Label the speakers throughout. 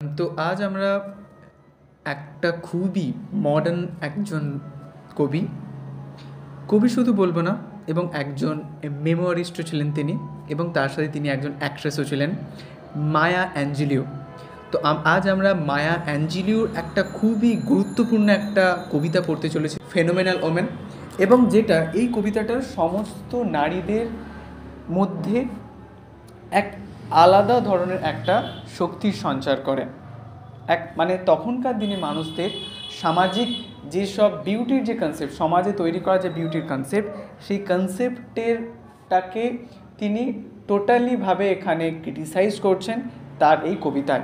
Speaker 1: তো আজ আমরা একটা খুবই মডার্ন একজন কবি কবি শুধু বলবো না, এবং একজন মেমোয়ারিস্টও ছিলেন তিনি, এবং তার সাথে তিনি একজন অ্যাক্ট্রেসও ছিলেন, মায়া অ্যাঞ্জেলিও। তো আজ আমরা মায়া অ্যাঞ্জেলিওর একটা খুবই গুরুত্বপূর্ণ একটা কবিতা পড়তে চলেছি, ফেনোমেনাল ওমেন, এবং যেটা এই কবিতাটার সমস্ত নারীদের মধ্যে এক আলাদা ধরনের একটা শক্তির সঞ্চার করে। মানে তখনকার দিনে মানুষদের সামাজিক যেসব বিউটির যে কনসেপ্ট, সমাজে তৈরি করা যে বিউটির কনসেপ্ট, সেই কনসেপ্টেরটাকে তিনি টোটালিভাবে এখানে ক্রিটিসাইজ করছেন তার এই কবিতায়,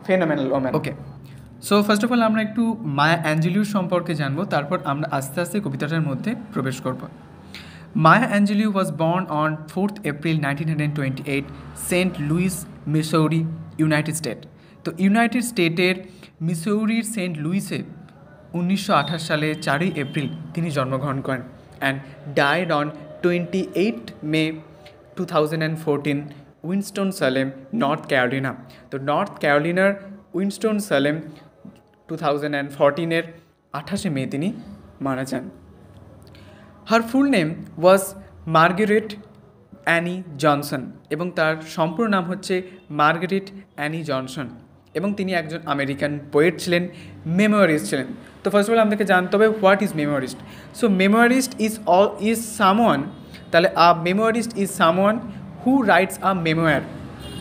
Speaker 1: phenomenal woman. Okay, so first of all আমরা একটু মায়া অ্যাঞ্জেলিওর সম্পর্কে জানবো, তারপর আমরা আস্তে আস্তে কবিতাটার মধ্যে প্রবেশ করব। Maya Angelou was born on 4th April 1928, Saint Louis, Missouri, United State. তো ইউনাইটেড স্টেটের মিসৌরির সেন্ট লুইসে 1928 সালে 4ই এপ্রিল তিনি জন্মগ্রহণ করেন, and died on 28 May 2014, Winston Salem, North Carolina. তো নর্থ ক্যারোলিনার উইনস্টন সালেম 2014-এর 28শে মে তিনি মারা যান। Her full name was Margaret Annie Johnson, এবং তার সম্পূর্ণ নাম হচ্ছে মার্গারেট অ্যানি জনসন, এবং তিনি একজন আমেরিকান পোয়েট ছিলেন, মেমোয়ারিস্ট ছিলেন। তো ফার্স্ট অফ অল আমাদেরকে জানতে হবে what is memoirist. So memoirist is someone, তাহলে a memoirist is someone who writes a memoir,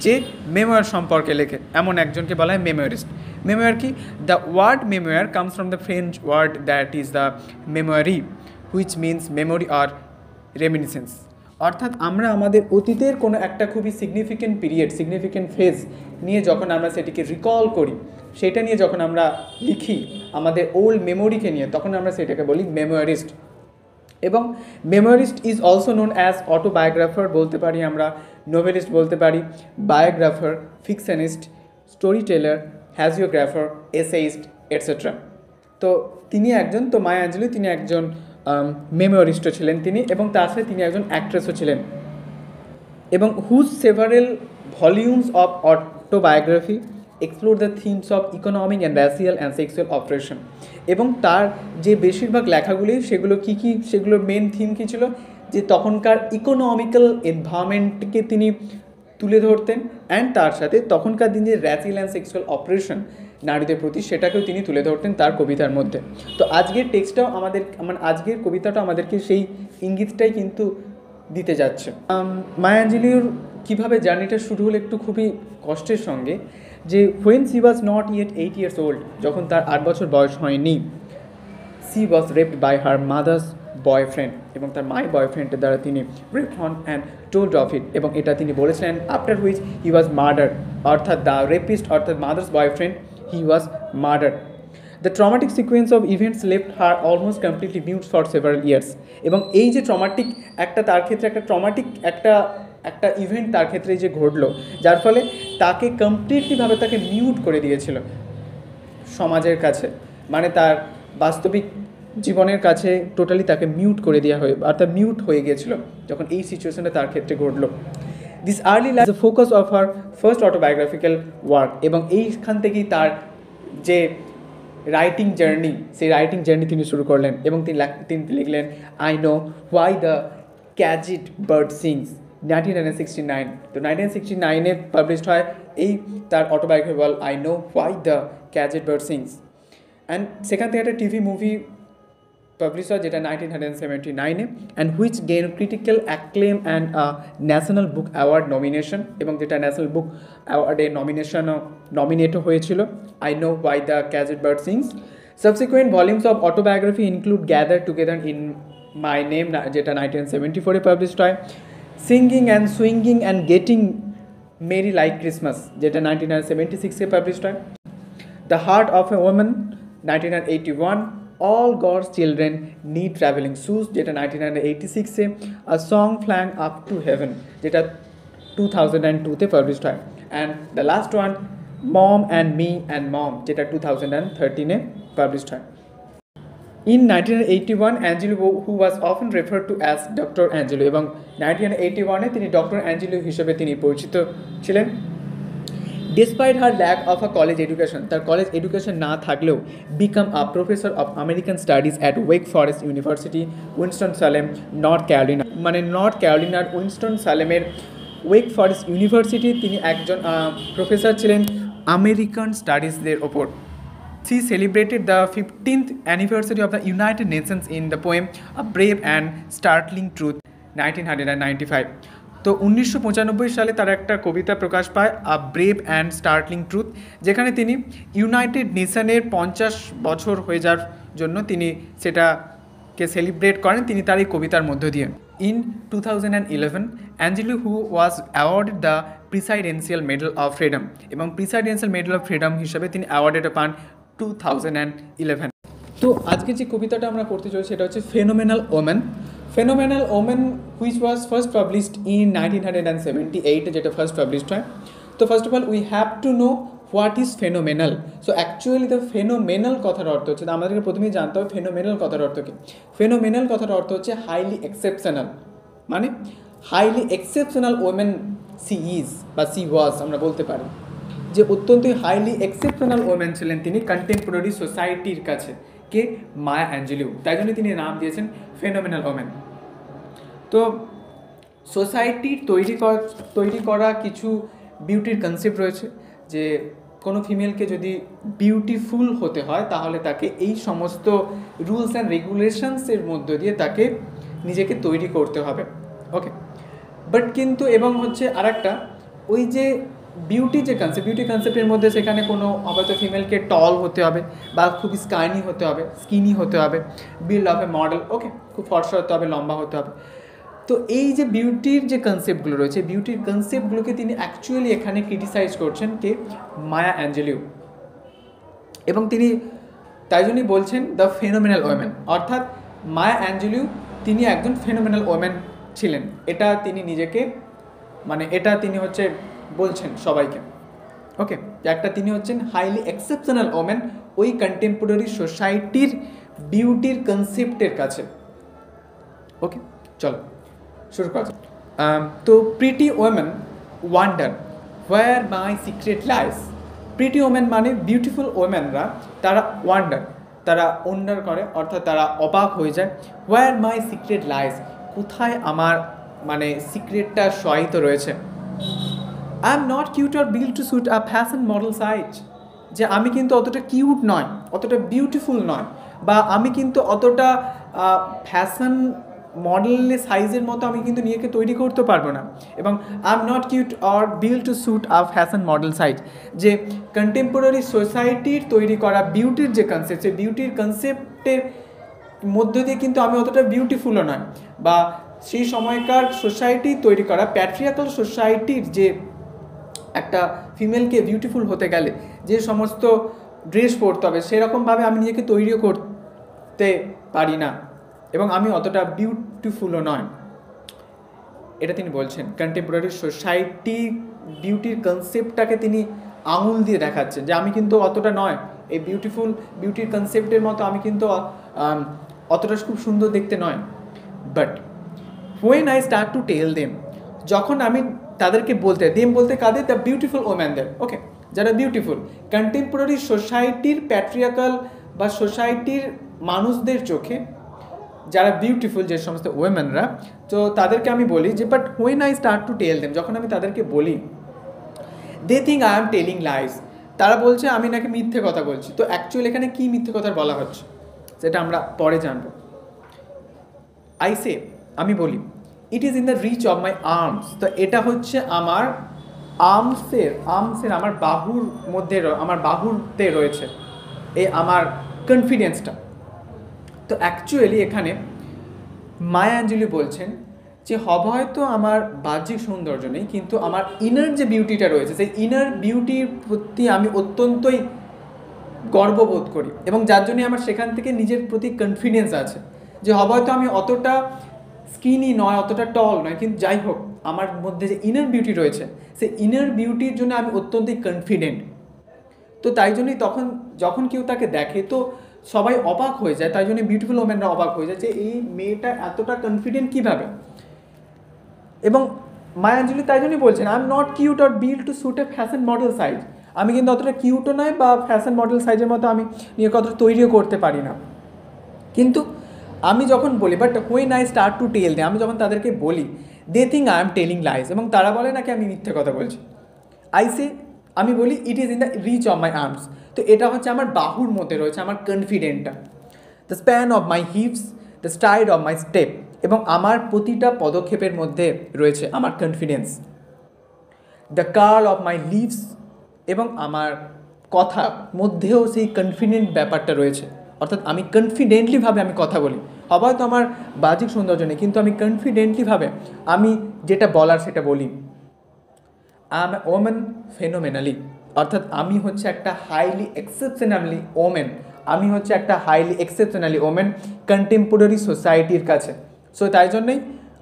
Speaker 1: যে মেমোয়ার সম্পর্কে লেখে, এমন একজনকে বলা হয় মেমোয়ারিস্ট। মেমোয়ার কি? The word memoir comes from the French word that is the memoire, which means memory or reminiscence. অর্থাৎ আমরা আমাদের অতীতের কোনো একটা খুবই সিগনিফিক্যান্ট পিরিয়ড, সিগনিফিক্যান্ট ফেজ নিয়ে যখন আমরা সেটিকে রিকল করি, সেটা নিয়ে যখন আমরা লিখি আমাদের ওল্ড মেমোরিকে নিয়ে, তখন আমরা সেটাকে বলি মেমোয়ারিস্ট। এবং memoirist is also known as autobiographer বলতে পারি আমরা, নোভেলিস্ট বলতে পারি, biographer, fictionist, story teller, hagiographer, essayist, etcetera. তো তিনি একজন, তো মায়া অ্যাঞ্জেলিও তিনি একজন মেমোয়ারিস্টও ছিলেন তিনি, এবং তার সাথে তিনি একজন অ্যাক্ট্রেসও ছিলেন, এবং whose several volumes of autobiography explore the themes of economic and racial and sexual oppression. এবং তার যে বেশিরভাগ লেখাগুলি, সেগুলো কী কী, সেগুলোর মেন থিম কী ছিল, যে তখনকার ইকোনমিক্যাল এনভায়রনমেন্টকে তিনি তুলে ধরতেন, অ্যান্ড তার সাথে তখনকার দিনে র্যাসিয়াল অ্যান্ড সেক্সুয়াল অপারেশন নারীদের প্রতি, সেটাকেও তিনি তুলে ধরতেন তার কবিতার মধ্যে। তো আজকের টেক্সটটাও আজকের কবিতাটা আমাদেরকে সেই ইঙ্গিতটাই কিন্তু দিতে যাচ্ছে। মায়া অ্যাঞ্জেলিওর কীভাবে জার্নিটা শুরু হলো একটু খুবই কষ্টের সঙ্গে, যে when she was not yet 8 years old, যখন তার 8 বছর বয়স হয়নি, she was raped by her mother's boyfriend, এবং তার মাই বয়ফ্রেন্ডের দ্বারা তিনি রেপ হন অ্যান্ড টোল্ড অফ ইট, এবং এটা তিনি বলেছিলেন। After which he was murder, অর্থাৎ দ্য রেপিস্ট অর্থাৎ mother's boyfriend, he was murder. The traumatic sequence of events left her almost completely mute for several years. এবং এই যে ট্রমাটিক একটা, তার ক্ষেত্রে একটা ট্রমাটিক একটা ইভেন্ট তার ক্ষেত্রে যে ঘটলো, যার ফলে তাকে কমপ্লিটলিভাবে তাকে মিউট করে দিয়েছিল সমাজের কাছে, মানে তার বাস্তবিক জীবনের কাছে টোটালি তাকে মিউট করে দেওয়া হয়, অর্থাৎ মিউট হয়ে গিয়েছিল যখন এই সিচুয়েশনটা তার ক্ষেত্রে ঘটলো। This early life the focus of her first autobiographical work, এবং এইখান থেকেই তার যে রাইটিং জার্নি, সেই রাইটিং জার্নি তিনি শুরু করলেন, এবং তিনি লিখলেন I know why the caged bird sings 1969। তো 1969-এ পাবলিশড হয় এই তার অটোবায়োগ্রাফি বল I know why the caged bird sings, and সেখান থেকে একটা টিভি মুভি পাবলিশ হয় যেটা 1979-এ, and which gain critical acclaim and national book award nomination, এবং যেটা ন্যাশনাল বুক অ্যাওয়ার্ডে নমিনেটও হয়েছিল, I know why the caged bird sings. Subsequent volumes of autobiography include gather together in my name, যেটা 1974-এ পাবলিশড হয়, singing and swinging and getting merry like Christmas, যেটা 1976-এ পাবলিশড হয়, the heart of a woman 1981, all God's children need travelling shoes, যেটা 1986-এ, a song flung up to heaven, যেটা 2002-তে পাবলিশড হয়, and the last one mom and me and mom, যেটা 2013-এ পাবলিশড হয়। In 1981, Angelou, who was often referred to as doctor Angelou, এবং 1981-এ তিনি ডক্টর অ্যাঞ্জেলো হিসেবে তিনি পরিচিত ছিলেন, Despite her lack of a college education, তার কলেজ এডুকেশন না থাকলেও become a professor of American studies at Wake Forest University, Winston-Salem, North Carolina. মানে নর্থ ক্যারোলিনার উইনস্টন সালেমের ওয়েক ফরেস্ট ইউনিভার্সিটি তিনি একজন প্রফেসর ছিলেন আমেরিকান স্টাডিজদের ওপর। She celebrated the 15th anniversary of the United Nations in the poem A Brave and Startling Truth, 1995. তো 1995 সালে তার একটা কবিতা প্রকাশ পায় আ ব্রেভ অ্যান্ড স্টার্টলিং ট্রুথ, যেখানে তিনি ইউনাইটেড নেশনের 50 বছর হয়ে যাওয়ার জন্য তিনি সেটাকে সেলিব্রেট করেন তিনি তার এই কবিতার মধ্য দিয়ে। In 2011 Angelou who was awarded the presidential medal of freedom, এবং প্রিসাইডেন্সিয়াল মেডেল অফ ফ্রিডম হিসেবে তিনি অ্যাওয়ার্ডেড পান 2011। তো আজকে যে কবিতাটা আমরা পড়তে চলেছি সেটা হচ্ছে phenomenal women. Phenomenal women which was first published in 1978, যেটা ফার্স্ট পাবলিশড হয়। তো first of all we have to know what is phenomenal. So actually the phenomenal কথার অর্থ হচ্ছে, আমাদেরকে প্রথমেই জানতে হবে ফেনোমেনাল কথার অর্থ কী। ফেনোমেনাল কথার অর্থ হচ্ছে হাইলি এক্সেপশনাল, মানে highly exceptional women she is বা সি ওয়াজ আমরা বলতে পারি, যে অত্যন্তই হাইলি এক্সেপশনাল ওমেন ছিলেন তিনি কন্টেম্পোরারি সোসাইটির কাছে, কে মায়া অ্যাঞ্জেলিউ, তাই জন্য তিনি নাম দিয়েছেন ফেনোমেনাল ওমেন। তো সোসাইটির তৈরি করা কিছু বিউটির কনসেপ্ট রয়েছে, যে কোনো ফিমেলকে যদি বিউটিফুল হতে হয় তাহলে তাকে এই সমস্ত রুলস অ্যান্ড রেগুলেশনসের মধ্য দিয়ে তাকে নিজেকে তৈরি করতে হবে। ওকে, বাট কিন্তু এবং হচ্ছে আর একটা ওই যে বিউটি কনসেপ্টের মধ্যে সেখানে কোনো হয়তো ফিমেলকে টল হতে হবে বা খুবই স্কিনি হতে হবে, বিল্ড অফ এ মডেল, ওকে, খুব ফর্সা হতে হবে, লম্বা হতে হবে। তো এই যে বিউটির যে কনসেপ্টগুলো রয়েছে, বিউটির কনসেপ্টগুলোকে তিনি অ্যাকচুয়ালি এখানে ক্রিটিসাইজ করছেন কে মায়া অ্যাঞ্জেলিউ, এবং তিনি তাই জন্যই বলছেন দ্য ফেনোমেনাল ওমেন, অর্থাৎ মায়া অ্যাঞ্জেলিউ তিনি একজন ফেনোমেনাল ওমেন ছিলেন। এটা তিনি নিজেকে এটা তিনি বলছেন সবাইকে। ওকে, একটা তিনি হচ্ছেন হাইলি এক্সেপশনাল ওমেন ওই কন্টেম্পোরারি সোসাইটির বিউটির কনসেপ্টের কাছে। ওকে, চলো শুরু করা যাক। তো pretty women wonder where my secret lies. Pretty women মানে বিউটিফুল ওমেনরা, তারা ওয়ান্ডার করে, অর্থাৎ তারা অবাক হয়ে যায়। হোয়ার মাই সিক্রেট লাইস, কোথায় আমার সিক্রেটটা সহিত রয়েছে। I am not cute or built to suit a fashion model size, যে আমি কিন্তু অতটা কিউট নয়, অতটা বিউটিফুল নয়, বা আমি কিন্তু অতটা ফ্যাশন মডেলের সাইজের মতো আমি কিন্তু নিজেকে তৈরি করতে পারবো না। এবং I am not cute or built to suit a fashion model size, যে কন্টেম্পোরারি সোসাইটির তৈরি করা বিউটির যে কনসেপ্ট, সেই বিউটির কনসেপ্টের মধ্য দিয়ে কিন্তু আমি অতটা বিউটিফুলও নয়, বা সেই সময়কার সোসাইটি তৈরি করা প্যাট্রিয়ার্কাল সোসাইটির যে একটা ফিমেলকে বিউটিফুল হতে গেলে যে সমস্ত ড্রেস পরতে হবে সেরকমভাবে আমি নিজেকে তৈরিও করতে পারি না, এবং আমি অতটা বিউটিফুলও নয়। এটা তিনি বলছেন। কন্টেম্পোরারি সোসাইটি বিউটির কনসেপ্টটাকে তিনি আঙুল দিয়ে দেখাচ্ছেন যে আমি কিন্তু অতটা নয়, এই বিউটির কনসেপ্টের মতো আমি কিন্তু অতটা খুব সুন্দর দেখতে নয়। But when I start to tell them, যখন আমি তাদেরকে বলতে কাদের, দ্য বিউটিফুল ওম্যানদের, ওকে, যারা বিউটিফুল কন্টেম্পোরারি সোসাইটির প্যাট্রিয়ার্কাল বা সোসাইটির মানুষদের চোখে যারা বিউটিফুল যে সমস্ত ওয়েমেনরা, তো তাদেরকে আমি বলি যে but when I start to tell them, যখন আমি তাদেরকে বলি, they think I am telling lies, তারা বলছে আমি নাকি মিথ্যে কথা বলছি। তো অ্যাকচুয়ালি এখানে কী মিথ্যে কথা বলা হচ্ছে সেটা আমরা পরে জানবো। আই সে, আমি বলি, it is in the reach of my arms, তো এটা হচ্ছে আমার আর্মসের আমার বাহুর মধ্যে, আমার বাহুতে রয়েছে এই আমার কনফিডেন্সটা। তো অ্যাকচুয়ালি এখানে মায়া অ্যাঞ্জেলি বলছেন যে হয়তো আমার বাহ্যিক সৌন্দর্য নেই, কিন্তু আমার ইনার যে বিউটিটা রয়েছে সেই ইনার বিউটির প্রতি আমি অত্যন্তই গর্ববোধ করি, এবং যার জন্যে আমার সেখান থেকে নিজের প্রতি কনফিডেন্স আছে যে হয়তো আমি অতটা স্কিনি নয়, অতটা টল নয়, কিন্তু যাই হোক আমার মধ্যে যে ইনার বিউটি রয়েছে সেই ইনার বিউটির জন্য আমি অত্যন্তই কনফিডেন্ট। তো তাই জন্যই যখন কেউ তাকে দেখে তো সবাই অবাক হয়ে যায়, তাই জন্য বিউটিফুল ওমেনরা অবাক হয়ে যায় যে এই মেয়েটা এতটা কনফিডেন্ট কীভাবে। এবং মায়া অ্যাঞ্জেলো তাই জন্যই বলছেন, I am not cute or built to suit a fashion model size. আমি কিন্তু অতটা কিউটও নয় বা ফ্যাশন মডেল সাইজের মতো আমি নিজেকে অতটা তৈরিও করতে পারি না। কিন্তু আমি যখন বলি, but when I start to tell they, আমি যখন তাদেরকে বলি, they think I am telling lies, এবং তারা বলে নাকি আমি মিথ্যে কথা বলছি। আমি বলি it is in the reach of my arms, তো এটা হচ্ছে আমার বাহুর মধ্যে রয়েছে আমার কনফিডেন্টটা। The span of my hips, the stride of my step, এবং আমার প্রতিটা পদক্ষেপের মধ্যে রয়েছে আমার confidence. The curl of my lips, এবং আমার কথার মধ্যেও সেই কনফিডেন্ট ব্যাপারটা রয়েছে, অর্থাৎ আমি কনফিডেন্টলিভাবে আমি কথা বলি। হয়তো আমার বাহ্যিক সৌন্দর্য নেই, কিন্তু আমি কনফিডেন্টলিভাবে আমি যেটা বলার সেটা বলি। আই এম এ ওমেন ফেনোমেনালি, অর্থাৎ আমি হচ্ছে একটা হাইলি এক্সেপশনালি ওমেন, আমি হচ্ছে একটা হাইলি এক্সেপশনালি ওমেন কন্টেম্পোরারি সোসাইটির কাছে। সো তাই জন্যই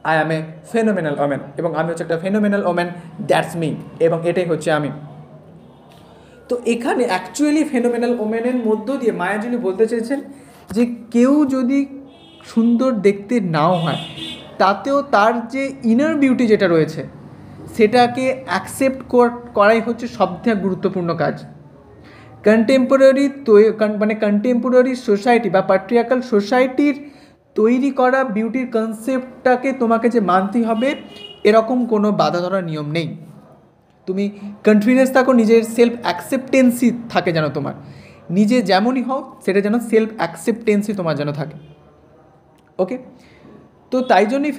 Speaker 1: I am A phenomenal women, এবং আমি হচ্ছে একটা ফেনোমেনাল ওমেন, দ্যাটস মি, এবং এটাই হচ্ছে আমি। তো এখানে অ্যাকচুয়ালি ফেনোমেনাল ওমেনের মধ্য দিয়ে মায়া অ্যাঞ্জেলো বলতে চেয়েছেন যে কেউ যদি সুন্দর দেখতে নাও হয়, তাতেও তার যে ইনার বিউটি যেটা রয়েছে সেটাকে অ্যাকসেপ্ট করাই হচ্ছে সবথেকে গুরুত্বপূর্ণ কাজ। কন্টেম্পোরারি সোসাইটি বা প্যাট্রিয়ার্কাল সোসাইটির তৈরি করা বিউটির কনসেপ্টটাকে তোমাকে যে মানতেই হবে এরকম কোনো বাধা ধরার নিয়ম নেই। তুমি কনফিডেন্স থাকো, নিজের সেলফ অ্যাকসেপ্টেন্সি থাকে যেন তোমার, নিজে যেমনই হও সেটা যেন সেলফ অ্যাকসেপ্টেন্সি তোমার যেন থাকে। ওকে, তো তাই জন্যই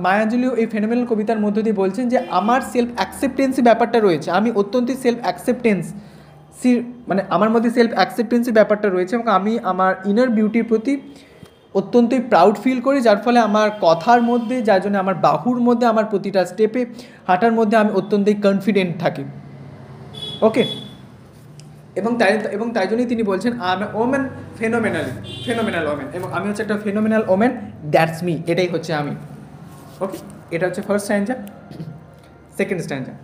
Speaker 1: মায়া অ্যাঞ্জেলো এই ফেনোমেনাল কবিতার মধ্য দিয়ে বলছেন যে আমার সেলফ অ্যাকসেপ্টেন্সি ব্যাপারটা রয়েছে, আমি অত্যন্ত সেলফ অ্যাকসেপ্টেন্সির মানে আমার মধ্যে সেলফ অ্যাকসেপ্টেন্সি ব্যাপারটা রয়েছে, এবং আমি আমার ইনার বিউটির প্রতি অত্যন্তই প্রাউড ফিল করি, যার ফলে আমার কথার মধ্যে, যার জন্য আমার বাহুর মধ্যে, আমার প্রতিটা স্টেপে হাঁটার মধ্যে আমি অত্যন্তই কনফিডেন্ট থাকি। ওকে, এবং তাই জন্যই তিনি বলছেন I M A women phenomenal women, এবং আমি হচ্ছে একটা ফেনোমেনাল ওমেন, দ্যাটস মি, এটাই হচ্ছে আমি। ওকে, এটা হচ্ছে first stanza. Second stanza,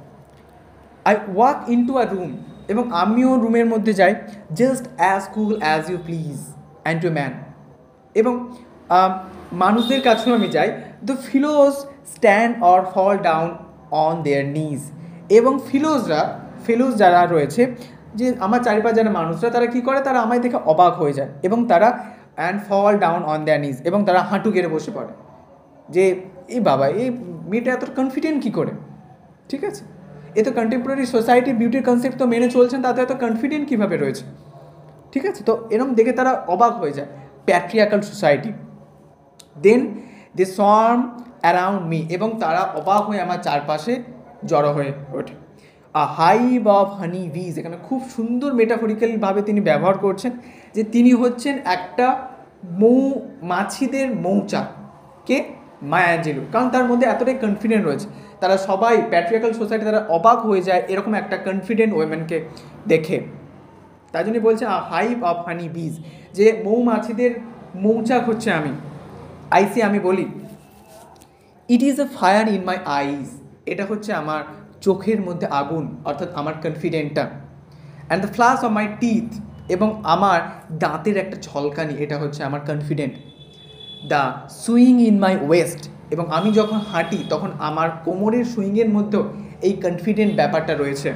Speaker 1: I walk into a room, এবং আমিও রুমের মধ্যে যাই, just as cool as you please and to man, এবং মানুষদের কাছেও আমি যাই। The fellows stand or fall down on their knees, এবং ফেলোজ যারা রয়েছে, যে আমার চারিপাশে যারা মানুষরা, তারা কী করে, তারা আমায় দেখে অবাক হয়ে যায়, এবং তারা and fall down on their knees, এবং তারা হাঁটু গেড়ে বসে পড়ে যে এই বাবা, এই মেয়েটা এত কনফিডেন্ট কী করে। ঠিক আছে, এ তো কন্টেম্পোরারি সোসাইটি বিউটির কনসেপ্ট তো মেনে চলছেন, তাতে এত কনফিডেন্ট কীভাবে রয়েছে। ঠিক আছে, তো এরকম দেখে তারা অবাক হয়ে যায়, প্যাট্রিয়ার্কাল সোসাইটি। দেন দে সোয়ার্ম অ্যারাউন্ড মি, এবং তারা অবাক হয়ে আমার চারপাশে জড়ো হয়ে ওঠে। আ হাইভ অফ হানি বিজ, এখানে খুব সুন্দর মেটাফরিক্যালভাবে তিনি ব্যবহার করছেন যে তিনি হচ্ছেন একটা মাছিদের মৌচাক। কে? মায়া অ্যাঞ্জেলো, কারণ তার মধ্যে এতটাই কনফিডেন্ট রয়েছে, তারা সবাই প্যাট্রিয়ার্কাল সোসাইটি তারা অবাক হয়ে যায় এরকম একটা কনফিডেন্ট ওয়েমেনকে দেখে। তাই জন্য বলছে আ হাইভ অফ হানি বিজ, যে মৌমাছিদের মৌচাক হচ্ছে আমি। আমি বলি it is a fire in my eyes, এটা হচ্ছে আমার চোখের মধ্যে আগুন, অর্থাৎ আমার কনফিডেন্টটা। And the flash of my teeth, এবং আমার দাঁতের একটা ঝলকানি, এটা হচ্ছে আমার confident. The swing in my waist, এবং আমি যখন হাঁটি তখন আমার কোমরের সুইংয়ের মধ্যেও এই কনফিডেন্ট ব্যাপারটা রয়েছে।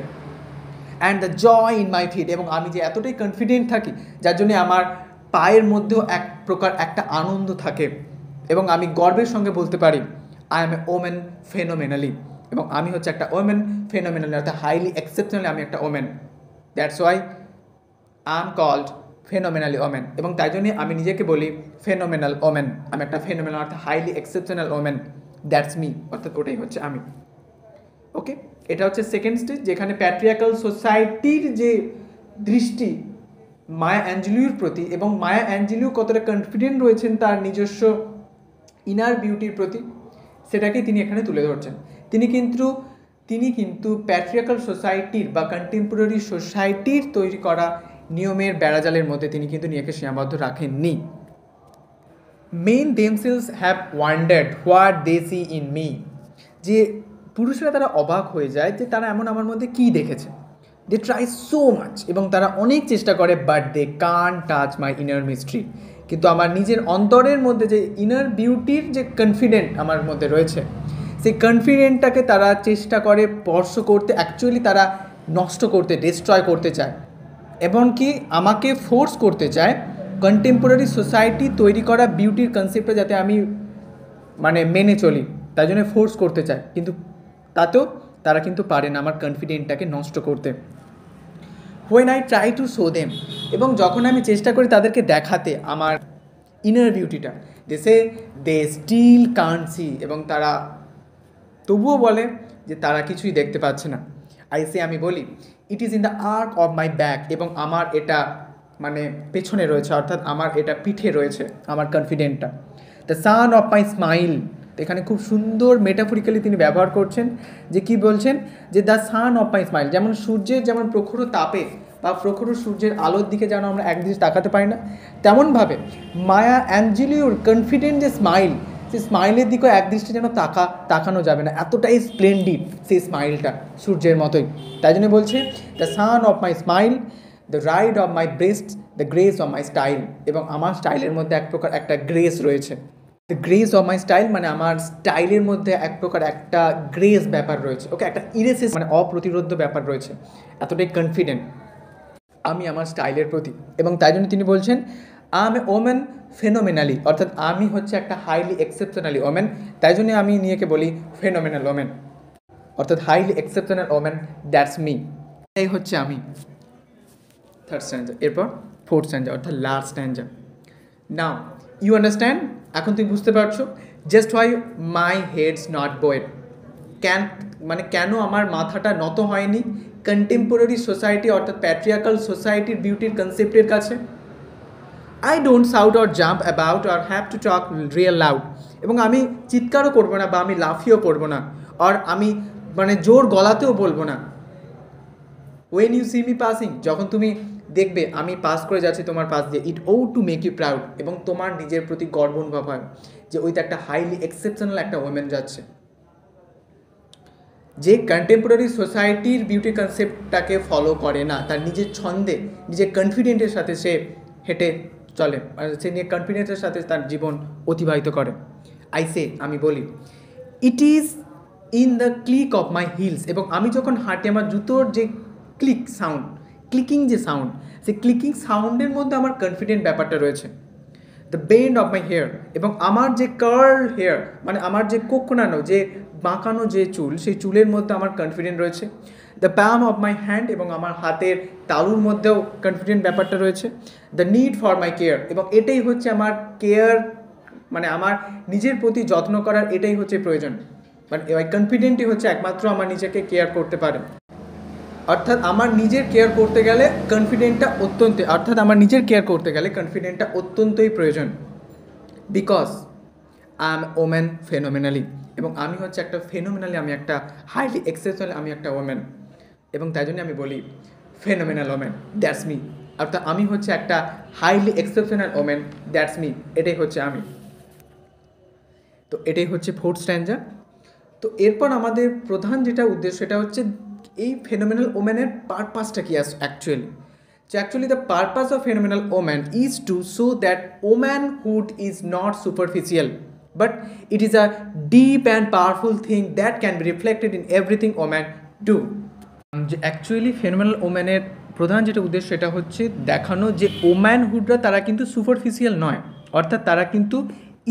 Speaker 1: And the joy in my feet, এবং আমি যে এতটাই কনফিডেন্ট থাকি যার জন্যে আমার পায়ের মধ্যেও এক প্রকার একটা আনন্দ থাকে, এবং আমি গর্বের সঙ্গে বলতে পারি আই এম এ ওমেন ফেনোমেনালি, এবং আমি হচ্ছে একটা ওমেন ফেনোমেনালি, অর্থাৎ হাইলি এক্সেপশনালি আমি একটা women. That's why I am called phenomenally women, এবং তাই জন্যই আমি নিজেকে বলি ফেনোমেনাল ওমেন, আমি একটা ফেনোমেনাল অর্থাৎ highly exceptional women, that's me, অর্থাৎ ওটাই হচ্ছে আমি। ওকে, এটা হচ্ছে সেকেন্ড স্টেজ, যেখানে প্যাট্রিয়ার্কাল সোসাইটির যে দৃষ্টি মায়া অ্যাঞ্জেলোর প্রতি, এবং মায়া অ্যাঞ্জেলো কতটা কনফিডেন্ট রয়েছেন তার নিজস্ব ইনার বিউটির প্রতি, সেটাকে তিনি এখানে তুলে ধরছেন। তিনি কিন্তু প্যাট্রিয়ার্কাল সোসাইটির বা কন্টেম্পোরারি সোসাইটির তৈরি করা নিয়মের বেড়াজালের মধ্যে তিনি কিন্তু নিজেকে সীমাবদ্ধ রাখেননি। Men themselves have wondered what they see in me, যে পুরুষরা তারা অবাক হয়ে যায় যে তারা এমন আমার মধ্যে কী দেখেছে। দে ট্রাই সো মাচ, এবং তারা অনেক চেষ্টা করে, বাট দে কান টাচ মাই ইনার মিস্ট্রি, কিন্তু আমার নিজের অন্তরের মধ্যে যে ইনার বিউটির যে কনফিডেন্ট আমার মধ্যে রয়েছে সেই কনফিডেন্টটাকে তারা চেষ্টা করে স্পর্শ করতে, অ্যাকচুয়ালি তারা নষ্ট করতে, ডিস্ট্রয় করতে চায়, এমনকি আমাকে ফোর্স করতে চায় কন্টেম্পোরারি সোসাইটি তৈরি করা বিউটির কনসেপ্টটা যাতে আমি মানে মেনে চলি, তাই জন্য ফোর্স করতে চায়, কিন্তু তাতেও তারা কিন্তু পারে না আমার কনফিডেন্টটাকে নষ্ট করতে। When I try to show them, এবং যখন আমি চেষ্টা করি তাদেরকে দেখাতে আমার ইনার বিউটিটা, দে স্টিল কান্ট সি, এবং তারা তবুও বলে যে তারা কিছুই দেখতে পাচ্ছে না। আমি বলি it is in the arch of my back, এবং আমার এটা মানে পেছনে রয়েছে, অর্থাৎ আমার এটা পিঠে রয়েছে আমার কনফিডেন্টটা। The sun of my smile, এখানে খুব সুন্দর মেটাফরিক্যালি তিনি ব্যবহার করছেন, যে কি বলছেন, যে the sun of my smile, যেমন সূর্যের যেমন প্রখর তাপে বা প্রখর সূর্যের আলোর দিকে যেন আমরা একদৃষ্ট তাকাতে পারি না, তেমনভাবে মায়া অ্যাঞ্জেলিওর কনফিডেন্ট যে স্মাইল, সেই স্মাইলের দিকেও একদৃষ্টে যেন তাকানো যাবে না, এতটাই স্প্লেন্ডিড সেই স্মাইলটা সূর্যের মতোই। তাই জন্য বলছে the sun of my smile, the ride of my breast, the grace of my style, এবং আমার স্টাইলের মধ্যে এক প্রকার একটা গ্রেস রয়েছে। The grace of my style মানে আমার স্টাইলের মধ্যে এক প্রকার একটা গ্রেস ব্যাপার রয়েছে, ওকে, একটা ইরেসিস মানে অপ্রতিরোধ্য ব্যাপার রয়েছে, এতটাই কনফিডেন্ট আমি আমার স্টাইলের প্রতি। এবং তাই জন্য তিনি বলছেন আই এম এ ওমেন ফেনোমেনালি, অর্থাৎ আমি হচ্ছে একটা হাইলি এক্সেপশনালি ওমেন, তাই জন্য আমি নিজেকে বলি ফেনোমেনাল ওমেন, অর্থাৎ highly exceptional women, that's me, এই হচ্ছে আমি। থার্ড স্ট্যান্ডা, এরপর ফোর্থ স্ট্যান্ডা অর্থাৎ last stanza. Now you understand, এখন তুমি বুঝতে পারছো just why my head's not bowed, কেন আমার মাথাটা নত হয়নি কন্টেম্পোরারি সোসাইটি অর্থাৎ প্যাট্রিয়ার্কাল সোসাইটির বিউটির কনসেপ্টের কাছে। I don't shout or jump about or have to talk real loud, এবং আমি চিৎকারও করবো না বা আমি লাফিয়েও করবো না, আর আমি জোর গলাতেও বলবো না। When you see me passing, যখন তুমি দেখবে আমি পাস করে যাচ্ছি তোমার পাশ দিয়ে, ইট ও টু মেক ইউ প্রাউড, এবং তোমার নিজের প্রতি গর্ব অনুভব হয় যে ওইটা একটা হাইলি এক্সেপশনাল একটা ওমেন যাচ্ছে, যে কন্টেম্পোরারি সোসাইটির বিউটি কনসেপ্টটাকে ফলো করে না, তার নিজের ছন্দে নিজের কনফিডেন্টের সাথে সে হেঁটে চলে, সে নিয়ে কনফিডেন্সের সাথে তার জীবন অতিবাহিত করে। আমি বলি it is in the click of my hills, এবং আমি যখন হাঁটি আমার জুতোর যে ক্লিকিং যে সাউন্ড, সেই ক্লিকিং সাউন্ডের মধ্যে আমার কনফিডেন্ট ব্যাপারটা রয়েছে। The bend of my hair, এবং আমার যে কার্ল হেয়ার আমার যে কোকড়ানো যে বাঁকানো যে চুল, সেই চুলের মধ্যে আমার কনফিডেন্ট রয়েছে। দ্য প্যাম অফ মাই হ্যান্ড, এবং আমার হাতের তালুর মধ্যেও কনফিডেন্ট ব্যাপারটা রয়েছে। The need for my care, এবং এটাই হচ্ছে আমার কেয়ার, আমার নিজের প্রতি যত্ন করার এটাই হচ্ছে প্রয়োজন, ওই কনফিডেন্টই হচ্ছে একমাত্র আমার নিজেকে কেয়ার করতে পারে। অর্থাৎ আমার নিজের কেয়ার করতে গেলে কনফিডেন্টটা অত্যন্তই প্রয়োজন, বিকজ আই এম ওমেন ফেনোমেনালি, এবং আমি হচ্ছে একটা ফেনোমেনালি, আমি একটা হাইলি এক্সেপশনাল, আমি একটা ওমেন, এবং তাই জন্য আমি বলি ফেনোমেনাল ওমেন, দ্যাটস মি, অর্থাৎ আমি হচ্ছে একটা highly exceptional women, that's me, এটাই হচ্ছে আমি। তো এটাই হচ্ছে ফোর্থ স্ট্যান্ডা। তো এরপর আমাদের প্রধান যেটা উদ্দেশ্য সেটা হচ্ছে এই ফেনোমেনাল ওম্যানের পারপাসটা কি actually the purpose of phenomenal woman is to show that womanhood is not superficial, but it is a deep and powerful thing that can be reflected in everything woman do. যে actually phenomenal ওম্যানের প্রধান যেটা উদ্দেশ্য সেটা হচ্ছে দেখানো যে ওম্যানহুডরা তারা কিন্তু সুপারফিশিয়াল নয়, অর্থাৎ তারা কিন্তু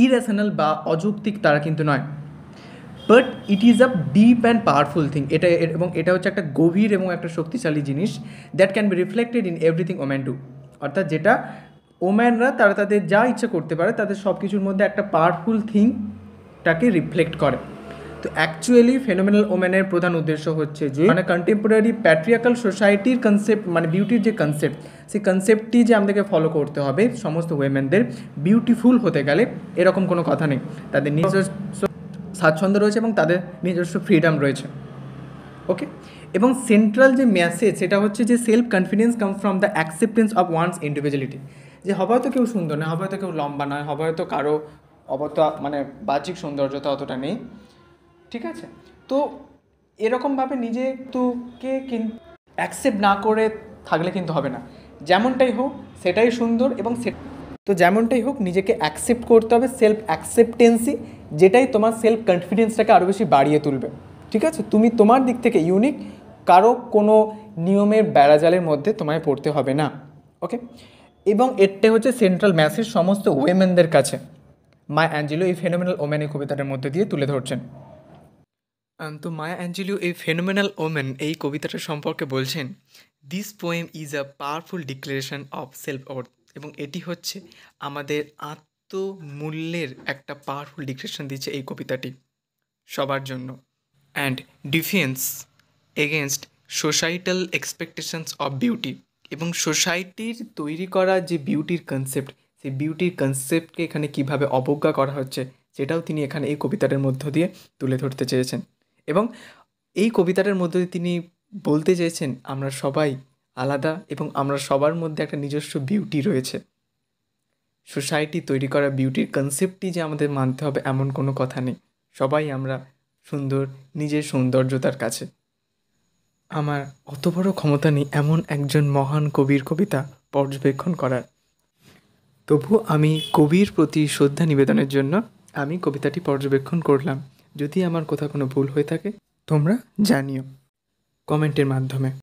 Speaker 1: ইরেশনাল বা অযৌক্তিক তারা কিন্তু নয়, but it is a deep and powerful thing, এটা হচ্ছে একটা গভীর এবং একটা শক্তিশালী জিনিস, that can be reflected in everything woman do, অর্থাৎ যেটা ওম্যানরা তারা তাদের যা ইচ্ছা করতে পারে তাদের সব কিছুর মধ্যে একটা পাওয়ারফুল থিংটাকে রিফ্লেক্ট করে। তো অ্যাকচুয়ালি ফেনোমেনাল ওম্যানের প্রধান উদ্দেশ্য হচ্ছে যে কন্টেম্পোরারি প্যাট্রিয়ার্কাল সোসাইটির কনসেপ্ট বিউটির যে কনসেপ্ট, সেই কনসেপ্টটি যে আমাদেরকে ফলো করতে হবে সমস্ত ওয়েমেনদের বিউটিফুল হতে গেলে, এরকম কোনো কথা নেই, তাদের নিজস্ব স্বাচ্ছন্দ্য রয়েছে এবং তাদের নিজস্ব ফ্রিডম রয়েছে, ওকে। এবং সেন্ট্রাল যে মেসেজ সেটা হচ্ছে যে self confidence comes from the acceptance of wands individuality, যে হবে হয়তো কেউ সুন্দর নয়, হবে হয়তো কেউ লম্বা নয়, হবে হয়তো কারো বাহ্যিক সৌন্দর্যতা অতটা নেই, ঠিক আছে, তো এরকমভাবে নিজেকে অ্যাকসেপ্ট না করে থাকলে কিন্তু হবে না, যেমনটাই হোক সেটাই সুন্দর এবং তো যেমনটাই হোক নিজেকে অ্যাকসেপ্ট করতে হবে, সেলফ অ্যাকসেপ্টেন্সি, যেটাই তোমার সেলফ কনফিডেন্সটাকে আরও বেশি বাড়িয়ে তুলবে। ঠিক আছে, তুমি তোমার দিক থেকে ইউনিক, কারো কোনো নিয়মের বেড়াজালের মধ্যে তোমায় পড়তে হবে না। ওকে, এবং এরটাই হচ্ছে সেন্ট্রাল মেসেজ সমস্ত ওয়েমেনদের কাছে। মায়া অ্যাঞ্জেলো এই ফেনোমেনাল ওমেন এই কবিতাটার মধ্যে দিয়ে তুলে ধরছেন। তো মায়া অ্যাঞ্জেলো এই ফেনোমেনাল ওমেন এই কবিতাটার সম্পর্কে বলছেন, this poem is a powerful declaration of self worth, এবং এটি হচ্ছে আমাদের আত্মমূল্যের একটা পাওয়ারফুল ডিক্লারেশন দিচ্ছে এই কবিতাটি সবার জন্য। And defence against societal expectations of beauty, এবং সোসাইটির তৈরি করা যে বিউটির কনসেপ্ট, সেই বিউটির কনসেপ্টকে এখানে কীভাবে অবজ্ঞা করা হচ্ছে সেটাও তিনি এখানে এই কবিতাটার মধ্য দিয়ে তুলে ধরতে চেয়েছেন। এবং এই কবিতাটার মধ্যে দিয়ে তিনি বলতে চেয়েছেন আমরা সবাই আলাদা এবং আমরা সবার মধ্যে একটা নিজস্ব বিউটি রয়েছে। সোসাইটি তৈরি করা বিউটির কনসেপ্টই যে আমাদের মানতে হবে এমন কোনো কথা নেই, সবাই আমরা সুন্দর নিজের সৌন্দর্যতার কাছে। আমার অত বড় ক্ষমতা নেই এমন একজন মহান কবির কবিতা পর্যবেক্ষণ করার, তবু আমি কবির প্রতি শ্রদ্ধা নিবেদনের জন্য আমি কবিতাটি পর্যবেক্ষণ করলাম। যদি আমার কোথাও কোনো ভুল হয়ে থাকে তোমরা জানিও কমেন্টের মাধ্যমে।